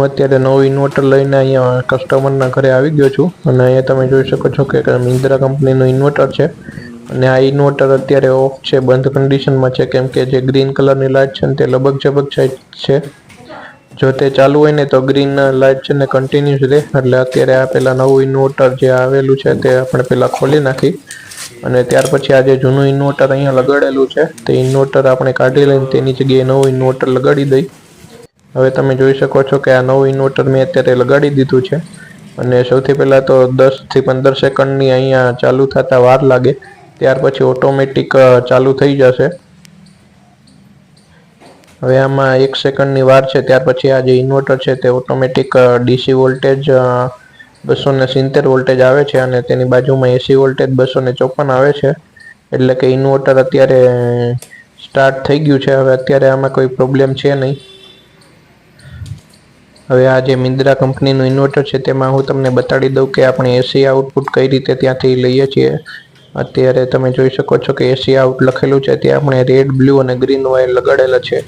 હું અત્યારે નવું ઇન્વર્ટર લઈને અહીંયા કસ્ટમરના ઘરે આવી ગયો છું અને અહીંયા તમે જોઈ શકો છો કે મિન્દ્રા કંપનીનું ઇન્વર્ટર છે અને આ ઇન્વર્ટર અત્યારે ઓફ છે, બંધ કન્ડિશનમાં છે, કેમ કે જે ગ્રીન કલરની લાઇટ છે ને તે લબક ઝબક છે. જો તે ચાલુ હોય ને તો ગ્રીન લાઇટ છે ને કન્ટિન્યુઅસ રહે. એટલે અત્યારે આ પેલા નવું ઇન્વર્ટર જે આવેલું છે તે આપણે પેલા ખોલી નાખી અને ત્યાર પછી આ જે જૂનું ઇન્વર્ટર અહીંયા લગાડેલું છે તે ઇન્વર્ટર આપણે કાઢી લઈને તેની જગ્યાએ નવું ઇન્વર્ટર લગાડી દઈ. હવે તમે જોઈ શકો છો કે આ નવું ઇન્વર્ટર મેં અત્યારે લગાડી દીધું છે અને સૌથી પહેલાં તો 10 થી 15 સેકન્ડની અહીંયા ચાલુ થતાં વાર લાગે, ત્યાર પછી ઓટોમેટિક ચાલુ થઈ જશે. હવે આમાં 1 સેકન્ડની વાર છે, ત્યાર પછી આ જે ઇન્વર્ટર છે તે ઓટોમેટિક ડીસી વોલ્ટેજ 270 વોલ્ટેજ આવે છે અને તેની બાજુમાં એસી વોલ્ટેજ 254 આવે છે. એટલે કે ઇન્વર્ટર અત્યારે સ્ટાર્ટ થઈ ગયું છે. હવે અત્યારે આમાં કોઈ પ્રોબ્લેમ છે નહીં. હવે આ જે મિન્દ્રા કંપનીનું ઇન્વર્ટર છે તેમાં હું તમને બતાડી દઉં કે આપણે એસી આઉટપુટ કઈ રીતે ત્યાંથી લઈએ છીએ. અત્યારે તમે જોઈ શકો છો કે એસી આઉટ લખેલું છે, ત્યાં આપણે રેડ, બ્લુ અને ગ્રીન વાયર લગાડેલા છે.